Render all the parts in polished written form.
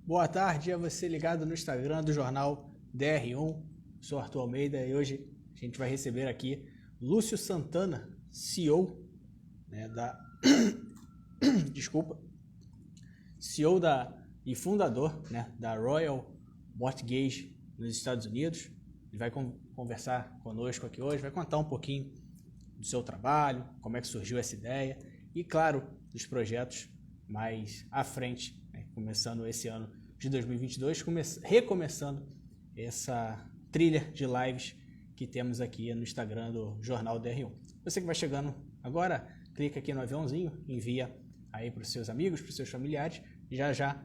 boa tarde a você ligado no Instagram do jornal DR1. Sou Arthur Almeida e hoje a gente vai receber aqui Lúcio Santana, CEO, né, CEO e fundador, né, da Royal Mortgage nos Estados Unidos. Ele vai conversar conosco aqui hoje, vai contar um pouquinho do seu trabalho, como é que surgiu essa ideia e, claro, dos projetos mais à frente, né, começando esse ano de 2022, recomeçando essa trilha de lives que temos aqui no Instagram do Jornal DR1. Você que vai chegando agora, clica aqui no aviãozinho, envia aí para os seus amigos, para os seus familiares, já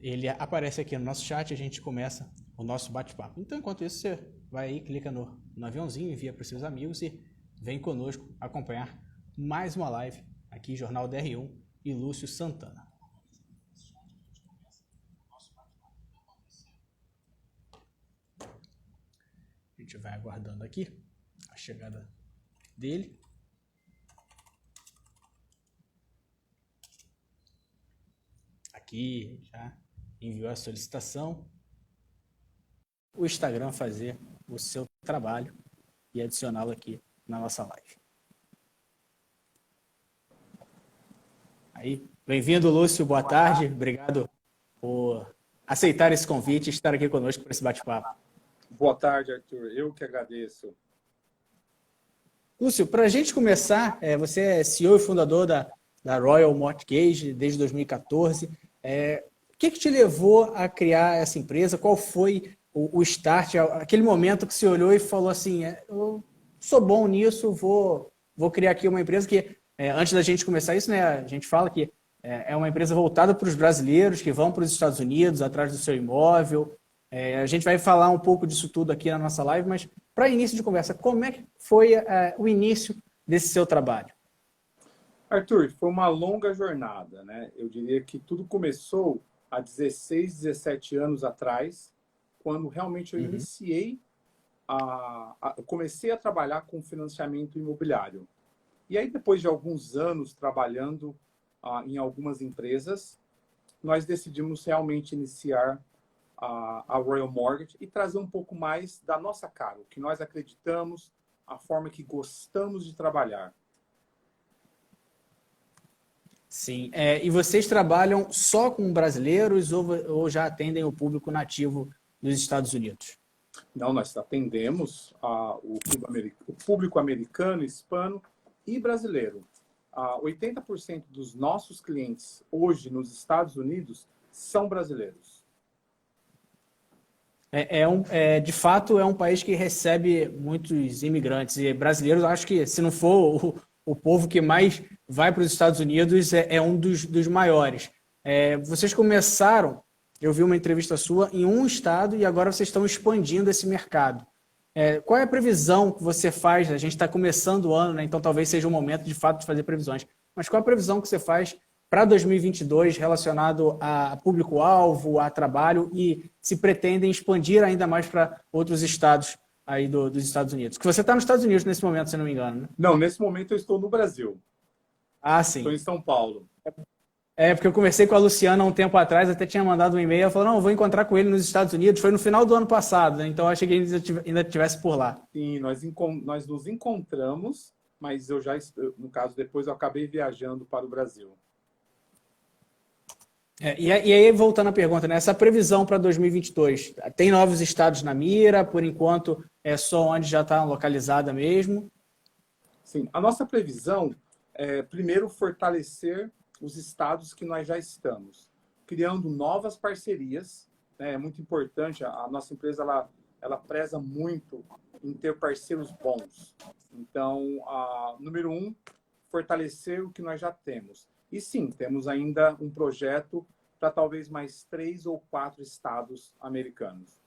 ele aparece aqui no nosso chat e a gente começa o nosso bate-papo. Então, enquanto isso, você vai aí, clica no aviãozinho, envia para os seus amigos e vem conosco acompanhar mais uma live aqui, Jornal DR1 e Lúcio Santana. A gente vai aguardando aqui a chegada dele. Aqui já enviou a solicitação. O Instagram fazer o seu trabalho e adicioná-lo aqui na nossa live. Aí, bem-vindo, Lúcio, boa tarde. Obrigado por aceitar esse convite e estar aqui conosco para esse bate-papo. Boa tarde, Arthur. Eu que agradeço. Lúcio, para a gente começar, você é CEO e fundador da Royal Mortgage desde 2014. O que te levou a criar essa empresa? Qual foi o start, aquele momento que você olhou e falou assim, eu sou bom nisso, vou criar aqui uma empresa que, antes da gente começar isso, né, a gente fala que é uma empresa voltada para os brasileiros que vão para os Estados Unidos atrás do seu imóvel. A gente vai falar um pouco disso tudo aqui na nossa live, mas para início de conversa, como é que foi o início desse seu trabalho? Arthur, foi uma longa jornada, né? Eu diria que tudo começou há 16, 17 anos atrás, quando realmente eu iniciei, eu comecei a trabalhar com financiamento imobiliário. E aí, depois de alguns anos trabalhando em algumas empresas, nós decidimos realmente iniciar a Royal Mortgage e trazer um pouco mais da nossa cara, o que nós acreditamos, a forma que gostamos de trabalhar. Sim. E vocês trabalham só com brasileiros ou já atendem o público nativo dos Estados Unidos? Não, nós atendemos o público americano, hispano e brasileiro. 80% dos nossos clientes hoje nos Estados Unidos são brasileiros. De fato, é um país que recebe muitos imigrantes. E brasileiros, acho que, se não for o povo que mais vai para os Estados Unidos, é um dos maiores. Vocês começaram, eu vi uma entrevista sua, em um estado e agora vocês estão expandindo esse mercado. Qual é a previsão que você faz? A gente está começando o ano, né? Então talvez seja o momento, de fato, de fazer previsões. Mas qual é a previsão que você faz para 2022 relacionado a público-alvo, a trabalho e se pretendem expandir ainda mais para outros estados aí dos Estados Unidos? Porque você está nos Estados Unidos nesse momento, se não me engano, né? Não, nesse momento eu estou no Brasil. Ah, sim. Estou em São Paulo. Porque eu conversei com a Luciana há um tempo atrás, até tinha mandado um e-mail, ela falou, não, eu vou encontrar com ele nos Estados Unidos, foi no final do ano passado, né? Então eu achei que ele ainda estivesse por lá. Sim, nós nos encontramos, mas no caso, depois eu acabei viajando para o Brasil. E aí, voltando à pergunta, né? Essa previsão para 2022, tem novos estados na mira? Por enquanto, é só onde já está localizada mesmo? Sim, a nossa previsão é, primeiro, fortalecer os estados que nós já estamos, criando novas parcerias. Né? É muito importante, a nossa empresa ela preza muito em ter parceiros bons. Então, número 1, fortalecer o que nós já temos. E sim, temos ainda um projeto para talvez mais 3 ou 4 estados americanos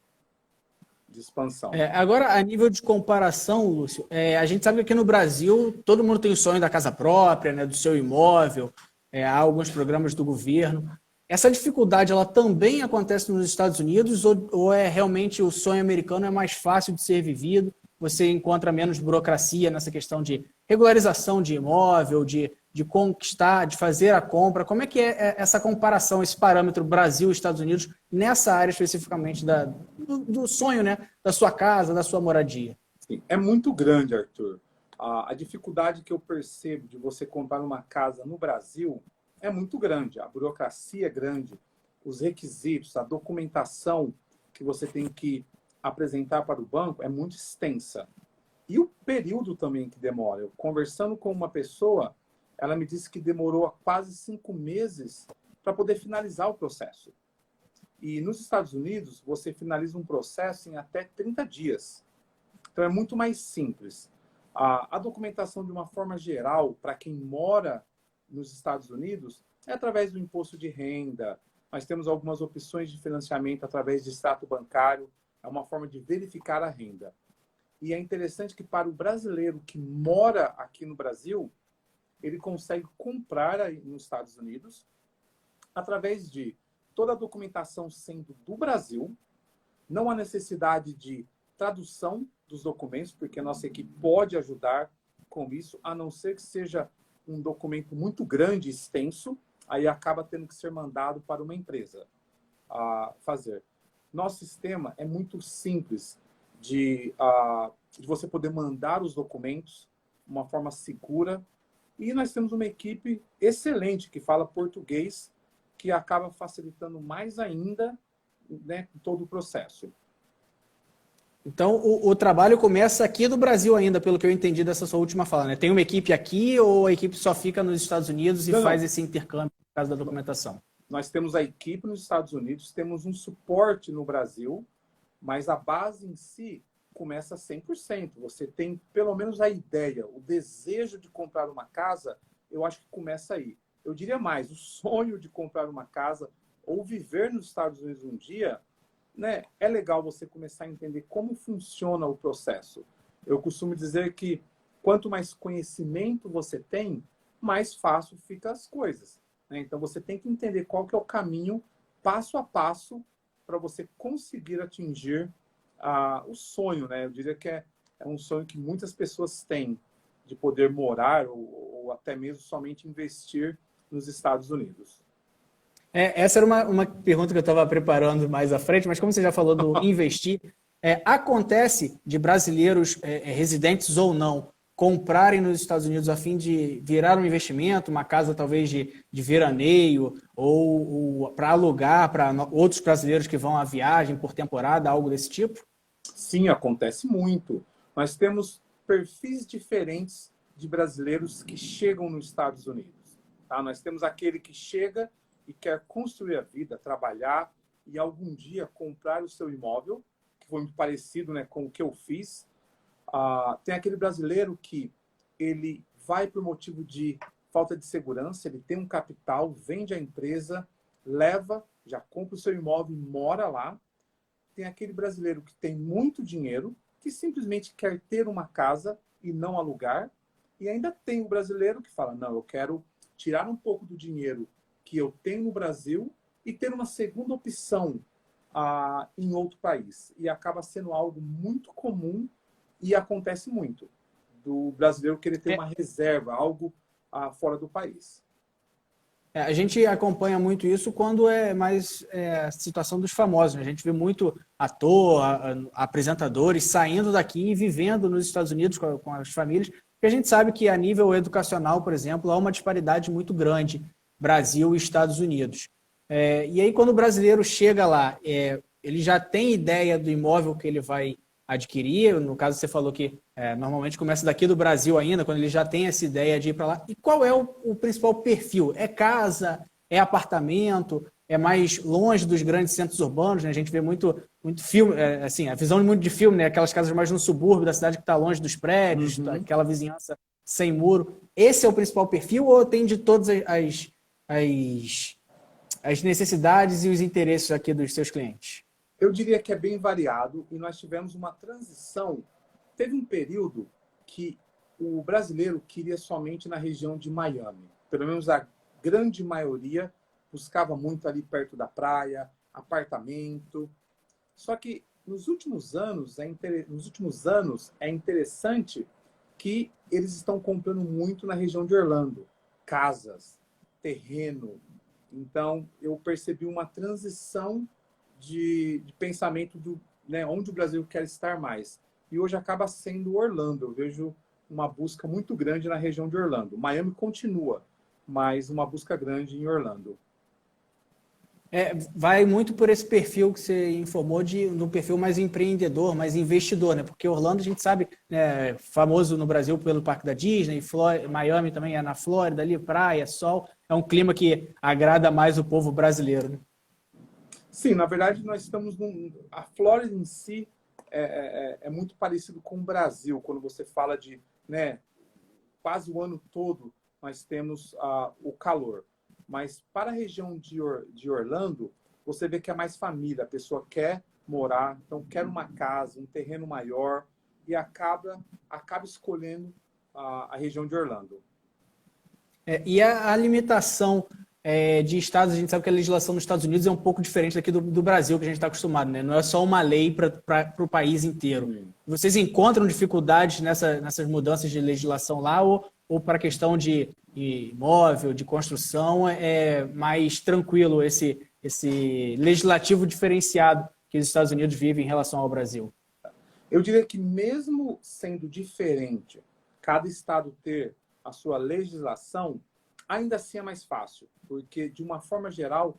de expansão. Agora, a nível de comparação, Lúcio, a gente sabe que aqui no Brasil todo mundo tem o sonho da casa própria, né, do seu imóvel, há alguns programas do governo. Essa dificuldade, ela também acontece nos Estados Unidos ou é realmente o sonho americano é mais fácil de ser vivido? Você encontra menos burocracia nessa questão de regularização de imóvel, de de conquistar, de fazer a compra? Como é que é essa comparação, esse parâmetro Brasil e Estados Unidos nessa área especificamente do sonho, né? Da sua casa, da sua moradia? Sim, é muito grande, Arthur. A dificuldade que eu percebo de você comprar uma casa no Brasil é muito grande. A burocracia é grande, os requisitos, a documentação que você tem que apresentar para o banco é muito extensa. E o período também que demora. Eu, conversando com uma pessoa, ela me disse que demorou quase 5 meses para poder finalizar o processo. E nos Estados Unidos, você finaliza um processo em até 30 dias. Então, é muito mais simples. A documentação, de uma forma geral, para quem mora nos Estados Unidos, é através do imposto de renda. Nós temos algumas opções de financiamento através de extrato bancário. É uma forma de verificar a renda. E é interessante que, para o brasileiro que mora aqui no Brasil, ele consegue comprar aí nos Estados Unidos através de toda a documentação sendo do Brasil. Não há necessidade de tradução dos documentos, porque a nossa equipe pode ajudar com isso, a não ser que seja um documento muito grande e extenso, aí acaba tendo que ser mandado para uma empresa a fazer. Nosso sistema é muito simples de você poder mandar os documentos de uma forma segura. E nós temos uma equipe excelente que fala português, que acaba facilitando mais ainda, né, todo o processo. Então, o trabalho começa aqui do Brasil ainda, pelo que eu entendi dessa sua última fala, né? Tem uma equipe aqui ou a equipe só fica nos Estados Unidos e faz esse intercâmbio no caso da documentação? Nós temos a equipe nos Estados Unidos, temos um suporte no Brasil, mas a base em si começa 100%. Você tem pelo menos a ideia, o desejo de comprar uma casa, eu acho que começa aí. Eu diria mais, o sonho de comprar uma casa ou viver nos Estados Unidos um dia, né, é legal você começar a entender como funciona o processo. Eu costumo dizer que quanto mais conhecimento você tem, mais fácil ficam as coisas, né? Então você tem que entender qual que é o caminho, passo a passo, para você conseguir atingir o sonho, né? Eu diria que é um sonho que muitas pessoas têm, de poder morar ou até mesmo somente investir nos Estados Unidos. Essa era uma pergunta que eu estava preparando mais à frente, mas como você já falou do investir, acontece de brasileiros residentes ou não comprarem nos Estados Unidos a fim de virar um investimento, uma casa talvez de veraneio ou para alugar para outros brasileiros que vão à viagem por temporada, algo desse tipo? Sim, acontece muito. Nós temos perfis diferentes de brasileiros que chegam nos Estados Unidos. Tá? Nós temos aquele que chega e quer construir a vida, trabalhar e algum dia comprar o seu imóvel, que foi muito parecido, né, com o que eu fiz. Tem aquele brasileiro que ele vai por motivo de falta de segurança, ele tem um capital, vende a empresa, leva, já compra o seu imóvel e mora lá. Tem aquele brasileiro que tem muito dinheiro, que simplesmente quer ter uma casa e não alugar. E ainda tem o brasileiro que fala, não, eu quero tirar um pouco do dinheiro que eu tenho no Brasil e ter uma segunda opção em outro país. E acaba sendo algo muito comum e acontece muito, do brasileiro querer ter uma reserva, algo fora do país. A gente acompanha muito isso quando é mais a situação dos famosos, né? A gente vê muito ator, apresentadores saindo daqui e vivendo nos Estados Unidos com as famílias, porque a gente sabe que a nível educacional, por exemplo, há uma disparidade muito grande Brasil e Estados Unidos. E aí, quando o brasileiro chega lá, ele já tem ideia do imóvel que ele vai adquirir. No caso, você falou que normalmente começa daqui do Brasil ainda, quando ele já tem essa ideia de ir para lá. E qual é o principal perfil? É casa? É apartamento? É mais longe dos grandes centros urbanos? Né? A gente vê muito filme, assim, a visão muito de filme, né? Aquelas casas mais no subúrbio da cidade que está longe dos prédios, aquela vizinhança sem muro. Esse é o principal perfil ou tem de todas as necessidades e os interesses aqui dos seus clientes? Eu diria que é bem variado e nós tivemos uma transição. Teve um período que o brasileiro queria somente na região de Miami. Pelo menos a grande maioria buscava muito ali perto da praia, apartamento. Só que nos últimos anos é interessante que eles estão comprando muito na região de Orlando, casas, terreno. Então, eu percebi uma transição de pensamento do, né, onde o Brasil quer estar mais. E hoje acaba sendo Orlando. Eu vejo uma busca muito grande na região de Orlando. Miami continua, mas uma busca grande em Orlando. Vai muito por esse perfil que você informou de um perfil mais empreendedor, mais investidor, né? Porque Orlando, a gente sabe, né, famoso no Brasil pelo Parque da Disney, Miami também é na Flórida, ali, praia, sol. É um clima que agrada mais o povo brasileiro, né? Sim, na verdade, nós estamos a Flórida em si é muito parecido com o Brasil, quando você fala de, né, quase o ano todo nós temos o calor. Mas para a região de Orlando, você vê que é mais família. A pessoa quer morar, então quer uma casa, um terreno maior e acaba escolhendo a região de Orlando. E a limitação de estados, a gente sabe que a legislação nos Estados Unidos é um pouco diferente daqui do Brasil, que a gente está acostumado, né? Não é só uma lei para o país inteiro. Vocês encontram dificuldades nessas mudanças de legislação lá ou para a questão de imóvel, de construção, é mais tranquilo esse legislativo diferenciado que os Estados Unidos vivem em relação ao Brasil? Eu diria que mesmo sendo diferente, cada estado ter a sua legislação, ainda assim é mais fácil, porque de uma forma geral,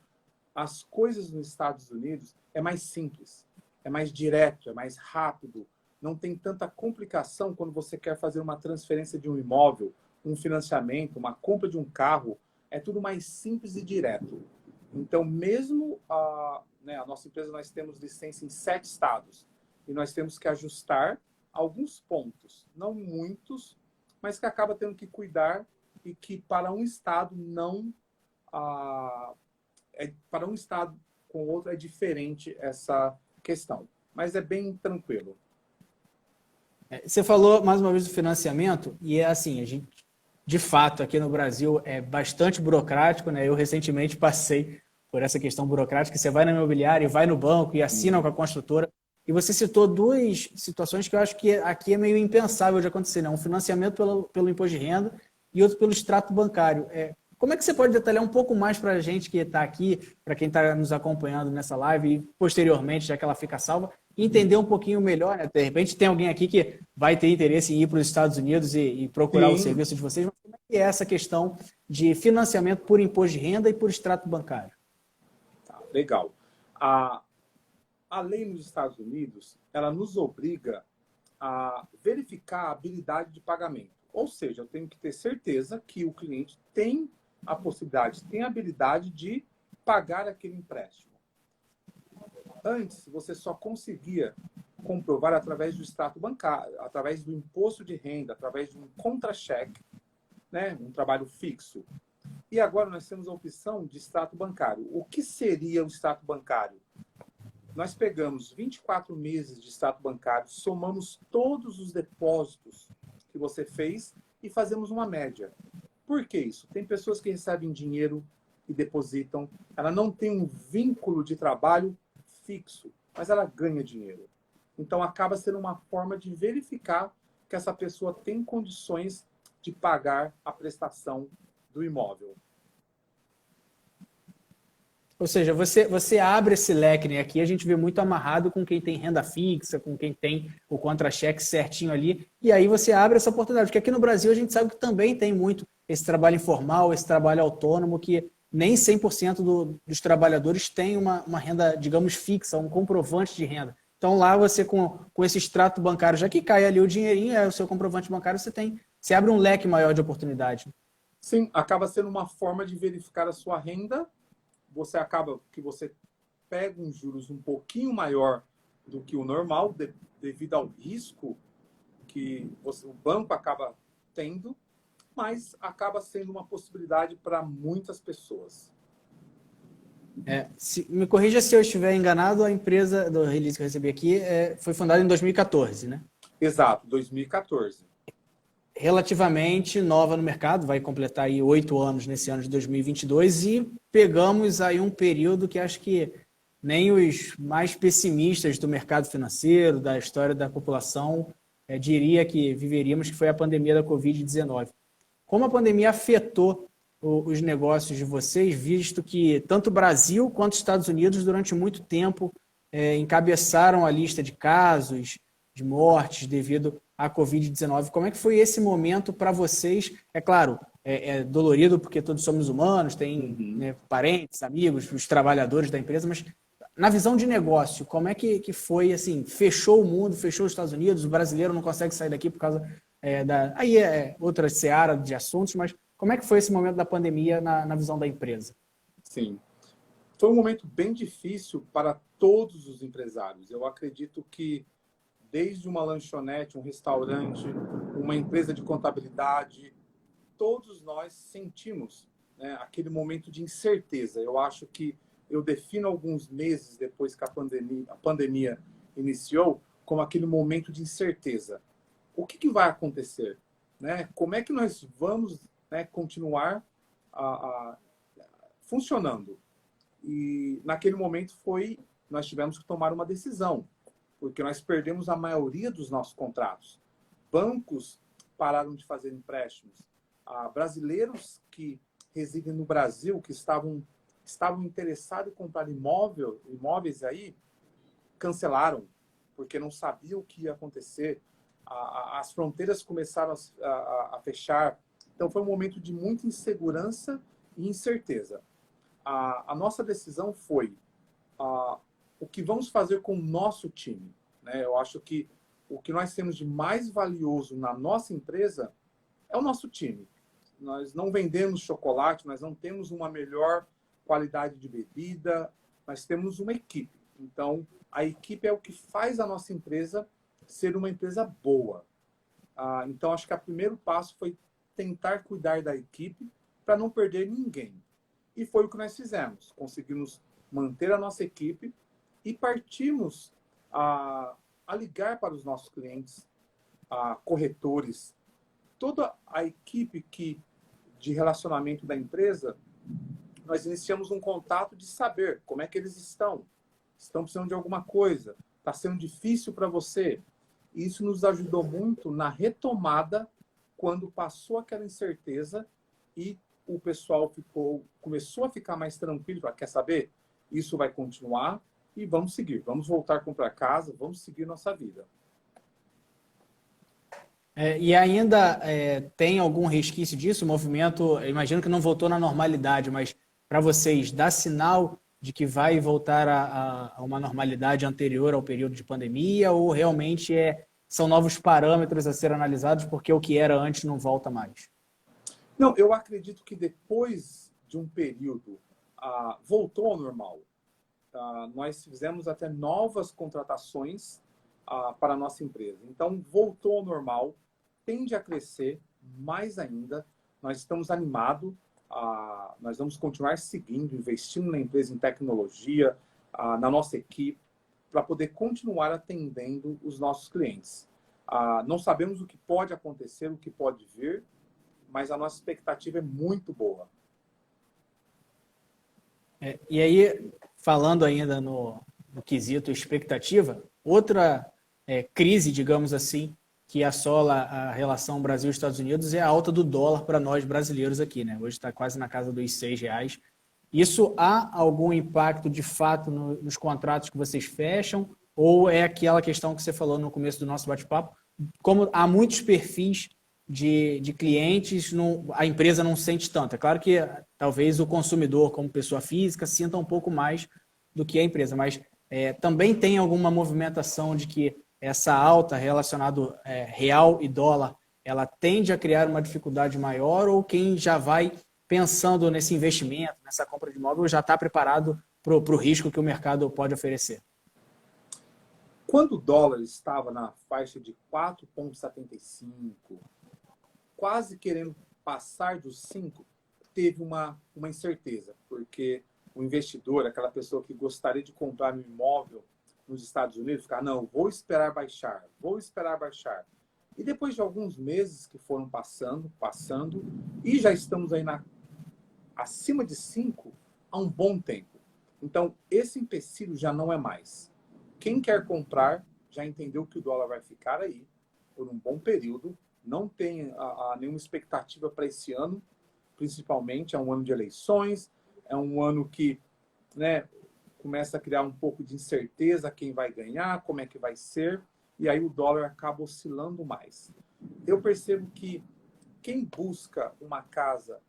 as coisas nos Estados Unidos é mais simples, é mais direto, é mais rápido, não tem tanta complicação quando você quer fazer uma transferência de um imóvel, um financiamento, uma compra de um carro, é tudo mais simples e direto. Então, mesmo a nossa empresa, nós temos licença em 7 estados e nós temos que ajustar alguns pontos, não muitos, mas que acaba tendo que cuidar e que para um estado não... para um estado com outro é diferente essa questão, mas é bem tranquilo. Você falou mais uma vez do financiamento e é assim, a gente de fato, aqui no Brasil é bastante burocrático, né? Eu recentemente passei por essa questão burocrática. Você vai na imobiliária, vai no banco e assina com a construtora. E você citou 2 situações que eu acho que aqui é meio impensável de acontecer, né? Um financiamento pelo imposto de renda e outro pelo extrato bancário. Como é que você pode detalhar um pouco mais para a gente que está aqui, para quem está nos acompanhando nessa live e posteriormente, já que ela fica salva, entender um pouquinho melhor, né? De repente tem alguém aqui que vai ter interesse em ir para os Estados Unidos e procurar o serviço de vocês, mas como é que é essa questão de financiamento por imposto de renda e por extrato bancário? Tá, legal. A lei nos Estados Unidos, ela nos obriga a verificar a habilidade de pagamento. Ou seja, eu tenho que ter certeza que o cliente tem a possibilidade, tem a habilidade de pagar aquele empréstimo. Antes, você só conseguia comprovar através do extrato bancário, através do imposto de renda, através de um contra-cheque, né? Um trabalho fixo. E agora nós temos a opção de extrato bancário. O que seria o extrato bancário? Nós pegamos 24 meses de extrato bancário, somamos todos os depósitos que você fez e fazemos uma média. Por que isso? Tem pessoas que recebem dinheiro e depositam, ela não tem um vínculo de trabalho fixo, mas ela ganha dinheiro. Então, acaba sendo uma forma de verificar que essa pessoa tem condições de pagar a prestação do imóvel. Ou seja, você abre esse leque, né? Aqui a gente vê muito amarrado com quem tem renda fixa, com quem tem o contra-cheque certinho ali, e aí você abre essa oportunidade, porque aqui no Brasil a gente sabe que também tem muito esse trabalho informal, esse trabalho autônomo, que nem 100% dos trabalhadores têm uma renda, digamos, fixa, um comprovante de renda. Então lá você com esse extrato bancário, já que cai ali o dinheirinho, é o seu comprovante bancário, você abre um leque maior de oportunidade. Sim, acaba sendo uma forma de verificar a sua renda. Você pega uns juros um pouquinho maior do que o normal, devido ao risco que o banco acaba tendo, mas acaba sendo uma possibilidade para muitas pessoas. Me corrija se eu estiver enganado, a empresa do release que eu recebi aqui foi fundada em 2014, né? Exato, 2014. Relativamente nova no mercado, vai completar aí 8 anos nesse ano de 2022 e pegamos aí um período que acho que nem os mais pessimistas do mercado financeiro, da história da população, diria que viveríamos, que foi a pandemia da Covid-19. Como a pandemia afetou os negócios de vocês, visto que tanto o Brasil quanto os Estados Unidos, durante muito tempo, encabeçaram a lista de casos, de mortes devido à Covid-19. Como é que foi esse momento para vocês? É claro, é dolorido porque todos somos humanos, tem né, parentes, amigos, os trabalhadores da empresa, mas na visão de negócio, como é que foi, assim, fechou o mundo, fechou os Estados Unidos, o brasileiro não consegue sair daqui por causa Aí é outra seara de assuntos, mas como é que foi esse momento da pandemia na visão da empresa? Sim. Foi um momento bem difícil para todos os empresários. Eu acredito que desde uma lanchonete, um restaurante, uma empresa de contabilidade, todos nós sentimos, né, aquele momento de incerteza. Eu acho que eu defino alguns meses depois que a pandemia iniciou como aquele momento de incerteza. O que vai acontecer? Né? Como é que nós vamos, né, continuar funcionando? E naquele momento nós tivemos que tomar uma decisão, porque nós perdemos a maioria dos nossos contratos. Bancos pararam de fazer empréstimos. Brasileiros que residem no Brasil, que estavam interessados em comprar imóveis aí, cancelaram, porque não sabiam o que ia acontecer. As fronteiras começaram a fechar. Então, foi um momento de muita insegurança e incerteza. A nossa decisão foi o que vamos fazer com o nosso time. Né? Eu acho que o que nós temos de mais valioso na nossa empresa é o nosso time. Nós não vendemos chocolate, nós não temos uma melhor qualidade de bebida, nós temos uma equipe. Então, a equipe é o que faz a nossa empresa ser uma empresa boa. Então, acho que o primeiro passo foi tentar cuidar da equipe para não perder ninguém. E foi o que nós fizemos. Conseguimos manter a nossa equipe e partimos a ligar para os nossos clientes, corretores, toda a equipe de relacionamento da empresa. Nós iniciamos um contato de saber como é que eles estão precisando de alguma coisa, está sendo difícil para você. E isso nos ajudou muito na retomada, quando passou aquela incerteza e o pessoal começou a ficar mais tranquilo. Quer saber? Isso vai continuar e vamos seguir. Vamos voltar a comprar casa, vamos seguir nossa vida. E ainda tem algum resquício disso? O movimento, eu imagino que não voltou na normalidade, mas para vocês, dá sinal de que vai voltar a uma normalidade anterior ao período de pandemia, ou realmente são novos parâmetros a ser analisados porque o que era antes não volta mais? Não, eu acredito que depois de um período voltou ao normal. Nós fizemos até novas contratações para a nossa empresa. Então, voltou ao normal, tende a crescer mais ainda. Nós estamos animados, nós vamos continuar seguindo, investindo na empresa em tecnologia, na nossa equipe, para poder continuar atendendo os nossos clientes. Não sabemos o que pode acontecer, o que pode vir, mas a nossa expectativa é muito boa. E aí, falando ainda no quesito expectativa, outra crise, digamos assim, que assola a relação Brasil-Estados Unidos é a alta do dólar para nós brasileiros aqui, né? Hoje está quase na casa dos R$ 6. Isso há algum impacto de fato nos contratos que vocês fecham? Ou é aquela questão que você falou no começo do nosso bate-papo? Como há muitos perfis de clientes, a empresa não sente tanto. É claro que talvez o consumidor, como pessoa física, sinta um pouco mais do que a empresa, mas também tem alguma movimentação de que essa alta relacionada real e dólar, ela tende a criar uma dificuldade maior, ou quem já vai pensando nesse investimento, nessa compra de imóvel, já está preparado para o risco que o mercado pode oferecer? Quando o dólar estava na faixa de 4,75, quase querendo passar dos 5, teve uma incerteza, porque o investidor, aquela pessoa que gostaria de comprar um imóvel nos Estados Unidos, ficar, não, vou esperar baixar. E depois de alguns meses que foram passando, e já estamos aí acima de 5 há um bom tempo. Então, esse empecilho já não é mais. Quem quer comprar já entendeu que o dólar vai ficar aí por um bom período, não tem nenhuma expectativa para esse ano, principalmente, é um ano de eleições, é um ano que, né, começa a criar um pouco de incerteza quem vai ganhar, como é que vai ser, e aí o dólar acaba oscilando mais. Eu percebo que quem busca uma casa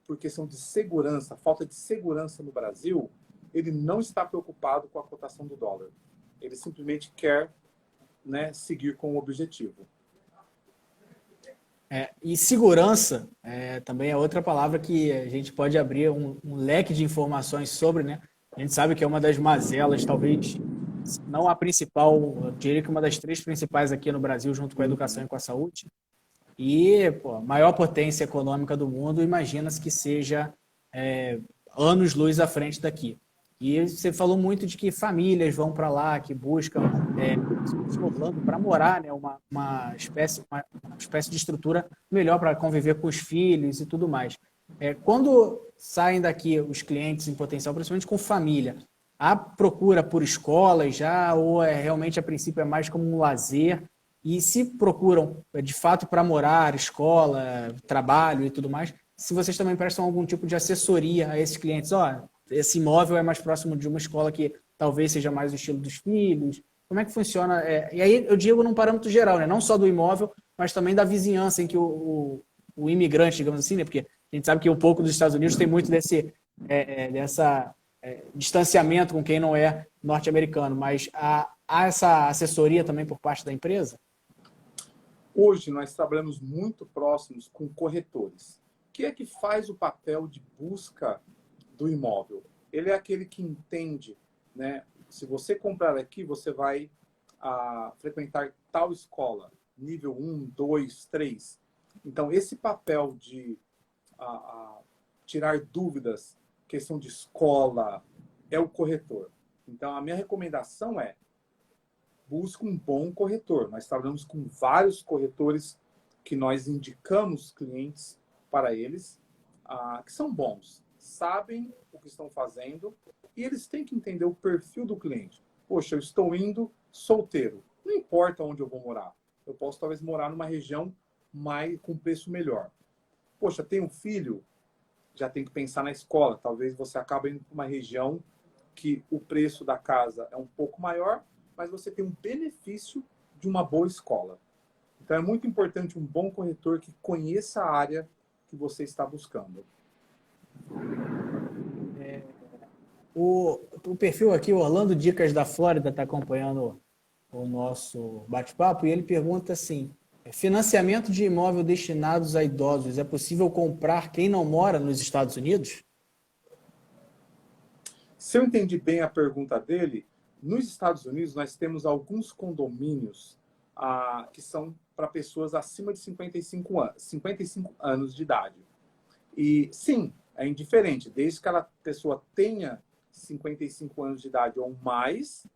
por questão de segurança, falta de segurança no Brasil, ele não está preocupado com a cotação do dólar. Ele simplesmente quer, né, seguir com o objetivo. E segurança também é outra palavra que a gente pode abrir um leque de informações sobre, né? A gente sabe que é uma das mazelas, talvez não a principal, eu diria que uma das três principais aqui no Brasil, junto com a educação e com a saúde. E pô, a maior potência econômica do mundo, imagina-se que seja anos-luz à frente daqui. E você falou muito de que famílias vão para lá, que buscam Orlando para morar, né, uma espécie de estrutura melhor para conviver com os filhos e tudo mais. Quando saem daqui os clientes em potencial, principalmente com família, há procura por escolas já, ou realmente a princípio é mais como um lazer? E se procuram de fato para morar, escola, trabalho e tudo mais, se vocês também prestam algum tipo de assessoria a esses clientes, esse imóvel é mais próximo de uma escola que talvez seja mais o estilo dos filhos. Como é que funciona? E aí eu digo num parâmetro geral, né? Não só do imóvel, mas também da vizinhança em que o imigrante, digamos assim, né? Porque a gente sabe que um pouco dos Estados Unidos tem muito dessa distanciamento com quem não é norte-americano, mas há essa assessoria também por parte da empresa? Hoje nós trabalhamos muito próximos com corretores. Que é que faz o papel de busca do imóvel? Ele é aquele que entende, né? Se você comprar aqui, você vai frequentar tal escola, nível 1, 2, 3. Então, esse papel de tirar dúvidas, questão de escola, é o corretor. Então, a minha recomendação é busque um bom corretor. Nós trabalhamos com vários corretores que nós indicamos clientes para eles, que são bons, sabem o que estão fazendo e eles têm que entender o perfil do cliente. Poxa, eu estou indo solteiro. Não importa onde eu vou morar. Eu posso talvez morar numa região com preço melhor. Poxa, tem um filho, já tem que pensar na escola. Talvez você acabe indo para uma região que o preço da casa é um pouco maior, mas você tem um benefício de uma boa escola. Então é muito importante um bom corretor que conheça a área que você está buscando. O perfil aqui, o Orlando Dicas da Flórida, está acompanhando o nosso bate-papo e ele pergunta assim: financiamento de imóvel destinados a idosos, é possível comprar quem não mora nos Estados Unidos? Se eu entendi bem a pergunta dele, nos Estados Unidos nós temos alguns condomínios que são para pessoas acima de 55 anos de idade. E sim, é indiferente, desde que a pessoa tenha 55 anos de idade ou mais,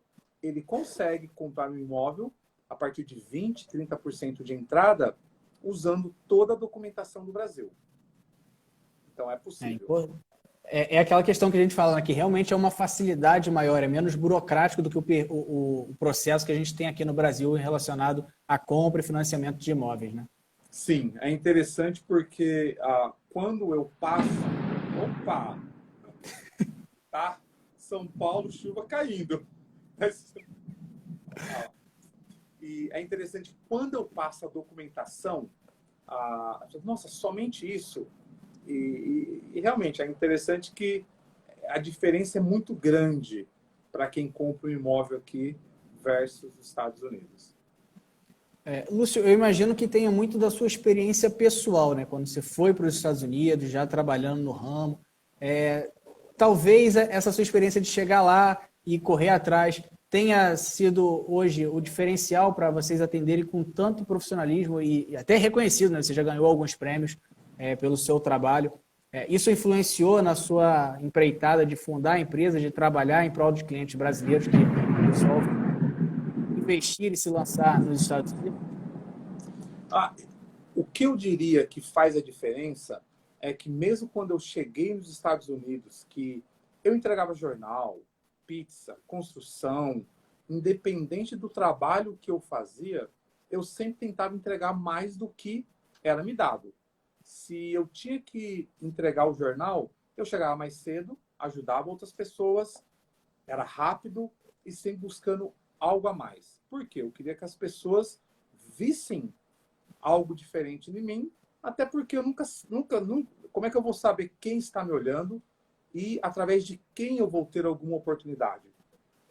ele consegue comprar um imóvel a partir de 20%, 30% de entrada, usando toda a documentação do Brasil. Então é possível. É aquela questão que a gente fala, né, que realmente é uma facilidade maior, é menos burocrático do que o processo que a gente tem aqui no Brasil relacionado à compra e financiamento de imóveis, né? Sim, é interessante porque quando eu passo... Opa! Tá? São Paulo, chuva caindo. E é interessante, quando eu passo a documentação, nossa, somente isso? E realmente é interessante que a diferença é muito grande para quem compra um imóvel aqui versus os Estados Unidos. Lúcio, eu imagino que tenha muito da sua experiência pessoal, né? Quando você foi para os Estados Unidos, já trabalhando no ramo. Talvez essa sua experiência de chegar lá e correr atrás tenha sido hoje o diferencial para vocês atenderem com tanto profissionalismo e até reconhecido, né? Você já ganhou alguns prêmios pelo seu trabalho. Isso influenciou na sua empreitada de fundar a empresa, de trabalhar em prol de clientes brasileiros que resolvem investir e se lançar nos Estados Unidos? O que eu diria que faz a diferença é que mesmo quando eu cheguei nos Estados Unidos, que eu entregava jornal, pizza, construção, independente do trabalho que eu fazia, eu sempre tentava entregar mais do que era me dado. Se eu tinha que entregar o jornal, eu chegava mais cedo, ajudava outras pessoas, era rápido e sempre buscando algo a mais. Por quê? Eu queria que as pessoas vissem algo diferente em mim, até porque eu nunca, como é que eu vou saber quem está me olhando e através de quem eu vou ter alguma oportunidade?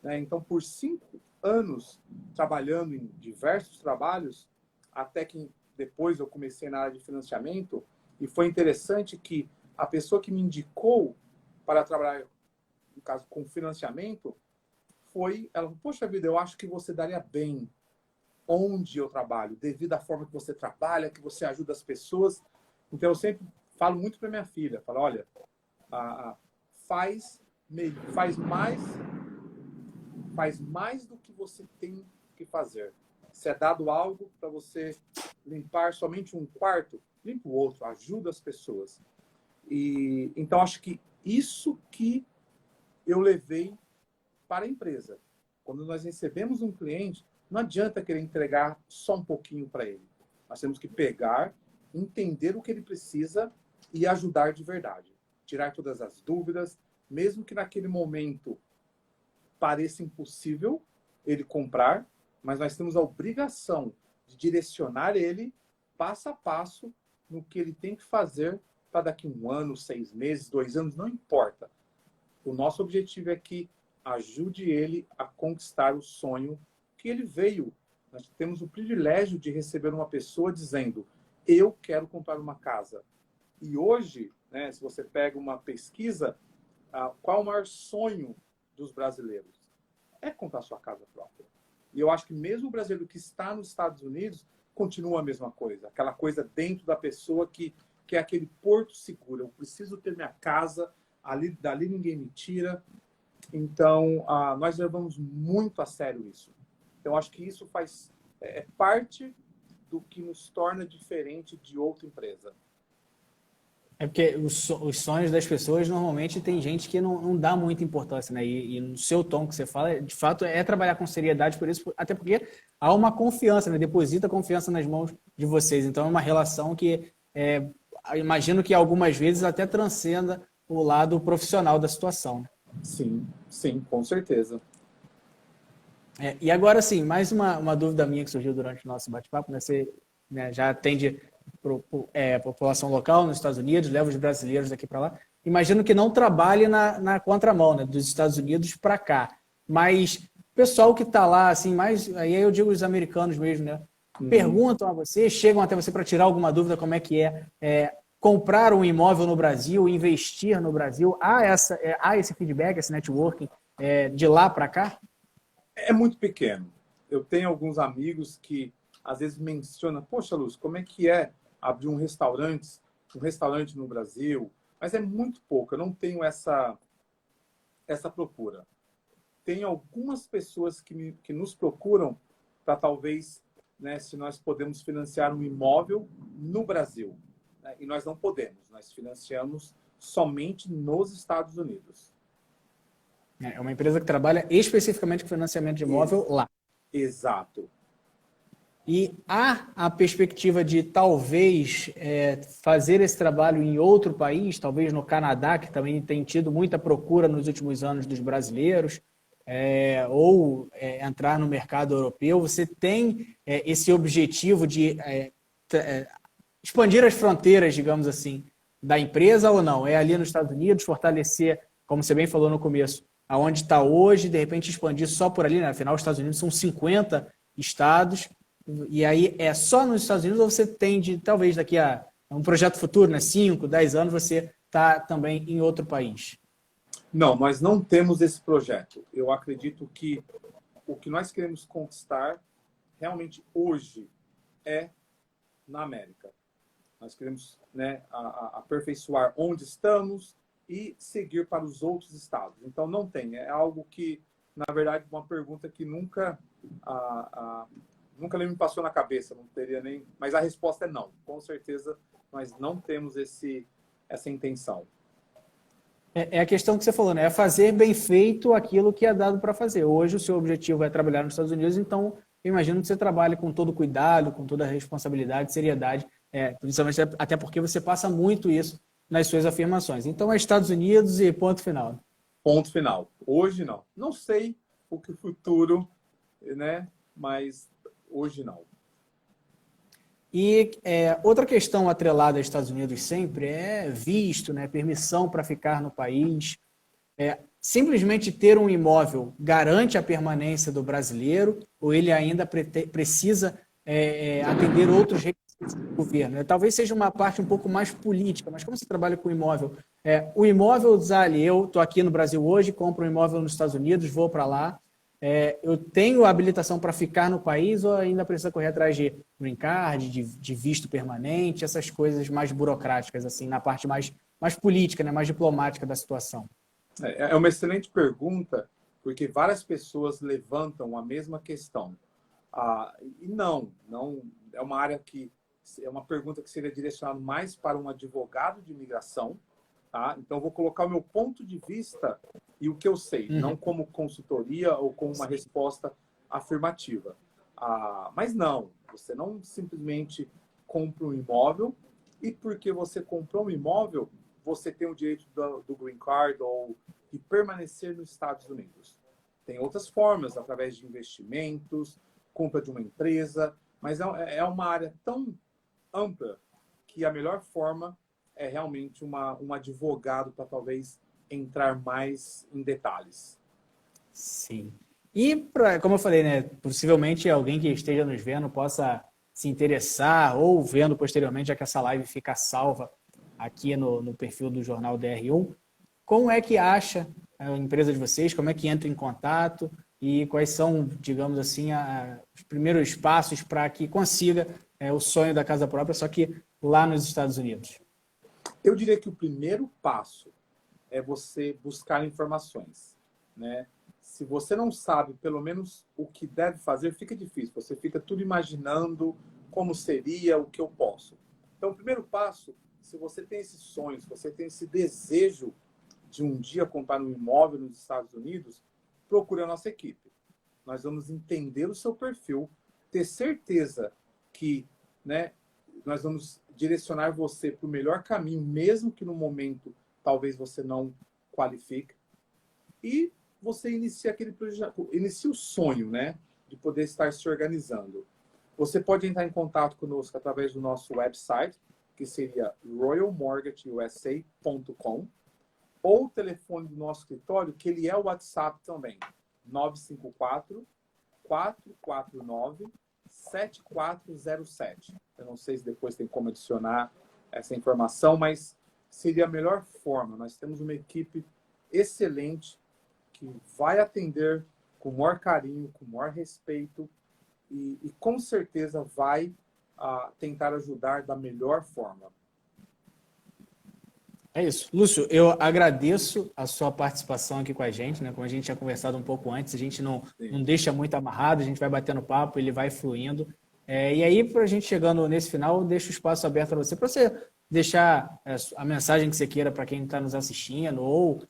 Né? Então, por 5 anos trabalhando em diversos trabalhos, até que depois eu comecei na área de financiamento, e foi interessante que a pessoa que me indicou para trabalhar, no caso, com financiamento, ela falou, poxa vida, eu acho que você daria bem onde eu trabalho, devido à forma que você trabalha, que você ajuda as pessoas. Então, eu sempre falo muito para minha filha, falo, olha, faz mais do que você tem que fazer. Se é dado algo para você limpar somente um quarto, limpa o outro, ajuda as pessoas. E então acho que isso que eu levei para a empresa. Quando nós recebemos um cliente, não adianta querer entregar só um pouquinho para ele. Nós temos que pegar, entender o que ele precisa e ajudar de verdade. Tirar todas as dúvidas, mesmo que naquele momento pareça impossível ele comprar, mas nós temos a obrigação de direcionar ele passo a passo no que ele tem que fazer para daqui 1 ano, 6 meses, 2 anos, não importa. O nosso objetivo é que ajude ele a conquistar o sonho que ele veio. Nós temos o privilégio de receber uma pessoa dizendo, eu quero comprar uma casa. E hoje, né, se você pega uma pesquisa, qual é o maior sonho dos brasileiros? É comprar sua casa própria. E eu acho que mesmo o brasileiro que está nos Estados Unidos continua a mesma coisa. Aquela coisa dentro da pessoa que é aquele porto seguro. Eu preciso ter minha casa, dali ninguém me tira. Então, nós levamos muito a sério isso. Então, acho que isso é parte do que nos torna diferente de outra empresa. É porque os sonhos das pessoas, normalmente, tem gente que não dá muita importância, né? E no seu tom que você fala, de fato, é trabalhar com seriedade por isso, até porque há uma confiança, né? Deposita confiança nas mãos de vocês. Então, é uma relação que, imagino que algumas vezes até transcenda o lado profissional da situação. Sim, sim, com certeza. E agora, sim, mais uma dúvida minha que surgiu durante o nosso bate-papo, né? Você, né, já atende população local nos Estados Unidos, leva os brasileiros daqui para lá. Imagino que não trabalhe na contramão, né, dos Estados Unidos para cá. Mas o pessoal que está lá, assim, aí eu digo os americanos mesmo, né? Perguntam a você, chegam até você para tirar alguma dúvida como é que comprar um imóvel no Brasil, investir no Brasil. Há esse feedback, esse networking de lá para cá? É muito pequeno. Eu tenho alguns amigos que às vezes mencionam, poxa, Luz, como é que é abrir um restaurante no Brasil? Mas é muito pouco, eu não tenho essa procura. Tem algumas pessoas que nos procuram para talvez, né, se nós podemos financiar um imóvel no Brasil. Né? E nós não podemos, nós financiamos somente nos Estados Unidos. É uma empresa que trabalha especificamente com financiamento de imóvel lá. Exato. E há a perspectiva de talvez fazer esse trabalho em outro país, talvez no Canadá, que também tem tido muita procura nos últimos anos dos brasileiros, ou entrar no mercado europeu. Você tem esse objetivo de expandir as fronteiras, digamos assim, da empresa ou não? É ali nos Estados Unidos, fortalecer, como você bem falou no começo, aonde está hoje, de repente expandir só por ali, né? Afinal, os Estados Unidos são 50 estados, e aí é só nos Estados Unidos ou você tende, talvez daqui a um projeto futuro, né? 5, 10 anos, você está também em outro país? Não, nós não temos esse projeto. Eu acredito que o que nós queremos conquistar realmente hoje é na América. Nós queremos, né, aperfeiçoar onde estamos e seguir para os outros estados. Então, não tem. É algo que, na verdade, uma pergunta que nunca nem me passou na cabeça. Não teria nem... Mas a resposta é não. Com certeza, nós não temos essa intenção. É a questão que você falou, né? É fazer bem feito aquilo que é dado para fazer. Hoje, o seu objetivo é trabalhar nos Estados Unidos, então eu imagino que você trabalhe com todo cuidado, com toda a responsabilidade, seriedade principalmente até porque você passa muito isso nas suas afirmações. Então, é Estados Unidos e ponto final. Ponto final. Hoje não. Não sei o que o futuro, né? Mas hoje não. E outra questão atrelada aos Estados Unidos sempre é visto, né? Permissão para ficar no país. Simplesmente ter um imóvel garante a permanência do brasileiro ou ele ainda precisa atender outros requisitos do governo? Talvez seja uma parte um pouco mais política, mas como você trabalha com imóvel, o imóvel, Zali, eu estou aqui no Brasil hoje, compro um imóvel nos Estados Unidos, vou para lá, eu tenho habilitação para ficar no país ou ainda precisa correr atrás de green card, de visto permanente, essas coisas mais burocráticas, assim, na parte mais política, né, mais diplomática da situação? É uma excelente pergunta, porque várias pessoas levantam a mesma questão. E não é uma área que é uma pergunta que seria direcionada mais para um advogado de imigração, tá? Então, eu vou colocar o meu ponto de vista e o que eu sei, não como consultoria ou como uma resposta afirmativa. Mas não, você não simplesmente compra um imóvel e porque você comprou um imóvel, você tem o direito do green card ou de permanecer nos Estados Unidos. Tem outras formas, através de investimentos, compra de uma empresa, mas é uma área tão ampla que a melhor forma é realmente um advogado para talvez entrar mais em detalhes. Sim. E, como eu falei, né, possivelmente alguém que esteja nos vendo possa se interessar ou vendo posteriormente, já que essa live fica salva aqui no perfil do Jornal DR1, como é que acha a empresa de vocês, como é que entra em contato e quais são, digamos assim, os primeiros passos para que consiga o sonho da casa própria, só que lá nos Estados Unidos? Eu diria que o primeiro passo é você buscar informações, né? Se você não sabe, pelo menos, o que deve fazer, fica difícil. Você fica tudo imaginando como seria, o que eu posso. Então, o primeiro passo, se você tem esse sonho, se você tem esse desejo de um dia comprar um imóvel nos Estados Unidos, procure a nossa equipe. Nós vamos entender o seu perfil, ter certeza que, né, nós vamos direcionar você para o melhor caminho, mesmo que no momento talvez você não qualifique. E você inicia aquele projeto, inicia o sonho, né, de poder estar se organizando. Você pode entrar em contato conosco através do nosso website, que seria royalmortgageusa.com, ou o telefone do nosso escritório, que ele é o WhatsApp também, 954-449-7407. Eu não sei se depois tem como adicionar essa informação, mas seria a melhor forma. Nós temos uma equipe excelente que vai atender com o maior carinho, com o maior respeito e com certeza vai tentar ajudar da melhor forma. É isso. Lúcio, eu agradeço a sua participação aqui com a gente, né? Como a gente tinha conversado um pouco antes, a gente não deixa muito amarrado, a gente vai batendo papo, ele vai fluindo. E aí, para a gente chegando nesse final, eu deixo o espaço aberto para você deixar a mensagem que você queira para quem está nos assistindo ou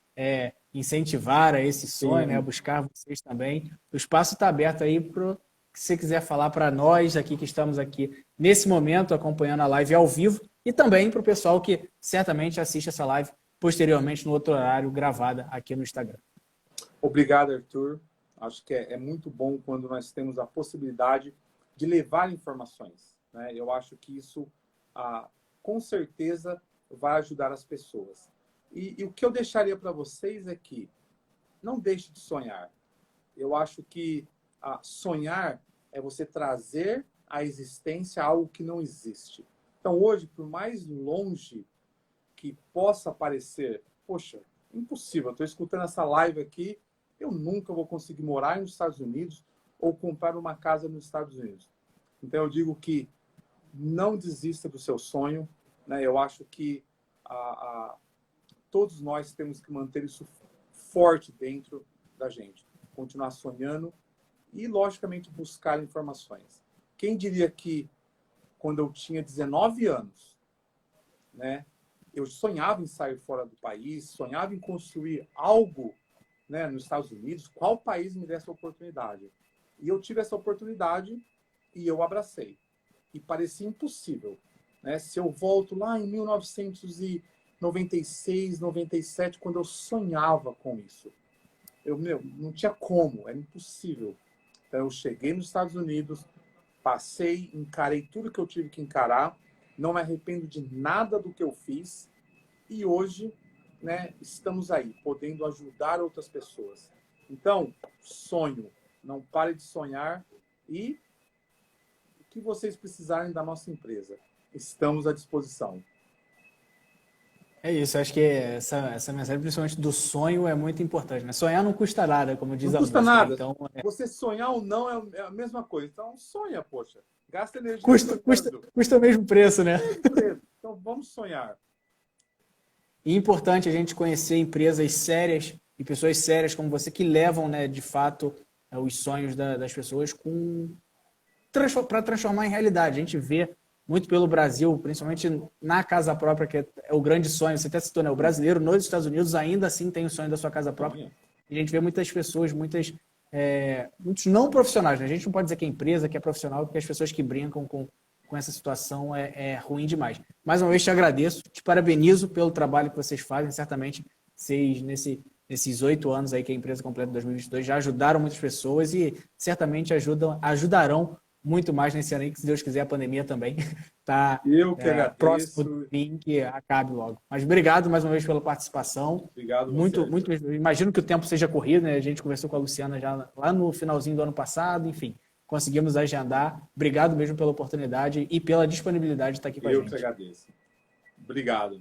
incentivar a esse sonho, né? A buscar vocês também. O espaço está aberto aí para que você quiser falar para nós aqui que estamos aqui nesse momento acompanhando a live ao vivo e também para o pessoal que certamente assiste essa live posteriormente no outro horário gravada aqui no Instagram. Obrigado, Arthur. Acho que é muito bom quando nós temos a possibilidade de levar informações, né? Eu acho que isso, com certeza, vai ajudar as pessoas. E o que eu deixaria para vocês é que não deixe de sonhar. Eu acho que sonhar é você trazer à existência algo que não existe. Então, hoje, por mais longe que possa parecer, poxa, impossível, eu estou escutando essa live aqui, eu nunca vou conseguir morar nos Estados Unidos ou comprar uma casa nos Estados Unidos. Então, eu digo que não desista do seu sonho, né? Eu acho que todos nós temos que manter isso forte dentro da gente. Continuar sonhando e, logicamente, buscar informações. Quem diria que, quando eu tinha 19 anos, né, eu sonhava em sair fora do país, sonhava em construir algo, né, nos Estados Unidos, qual país me desse a oportunidade? E eu tive essa oportunidade e eu abracei. E parecia impossível. né? Se eu volto lá em 1996, 97, quando eu sonhava com isso, não tinha como, era impossível. Então, eu cheguei nos Estados Unidos, passei, encarei tudo que eu tive que encarar, não me arrependo de nada do que eu fiz, e hoje, né, estamos aí, podendo ajudar outras pessoas. Então, sonho, não pare de sonhar, e o que vocês precisarem da nossa empresa, estamos à disposição. É isso, acho que essa mensagem, principalmente do sonho, é muito importante, né? Sonhar não custa nada, como diz Não a custa música. nada. Então, Você sonhar ou não é a mesma coisa. Então, sonha, poxa. Gasta energia custa sonhando. o mesmo preço, né? Então, vamos sonhar. E é importante a gente conhecer empresas sérias e pessoas sérias como você que levam, né, de fato, os sonhos das pessoas para transformar em realidade. A gente vê muito pelo Brasil, principalmente na casa própria, que é o grande sonho. Você até citou, né? O brasileiro nos Estados Unidos ainda assim tem o sonho da sua casa própria. E a gente vê muitas pessoas, muitos não profissionais, né? A gente não pode dizer que é empresa, que é profissional, porque as pessoas que brincam com essa situação é ruim demais. Mais uma vez te agradeço, te parabenizo pelo trabalho que vocês fazem. Certamente vocês, nesses 8 anos aí que a empresa completa em 2022, já ajudaram muitas pessoas e certamente ajudarão muito mais nesse ano aí, que se Deus quiser a pandemia também está próximo do fim, que acabe logo. Mas obrigado mais uma vez pela participação. Obrigado muito, você. muito. Imagino que o tempo seja corrido, né? A gente conversou com a Luciana já lá no finalzinho do ano passado, enfim, conseguimos agendar. Obrigado mesmo pela oportunidade e pela disponibilidade de estar aqui com a gente. Eu que agradeço. Obrigado.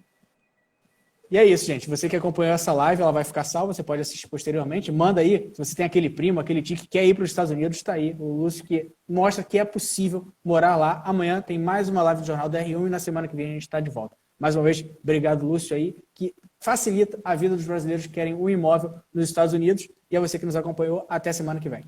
E é isso, gente. Você que acompanhou essa live, ela vai ficar salva, você pode assistir posteriormente. Manda aí, se você tem aquele primo, aquele tio que quer ir para os Estados Unidos, está aí. O Lúcio que mostra que é possível morar lá. Amanhã tem mais uma live do Jornal da R1 e na semana que vem a gente está de volta. Mais uma vez, obrigado, Lúcio, aí, que facilita a vida dos brasileiros que querem um imóvel nos Estados Unidos. E a você que nos acompanhou, até semana que vem.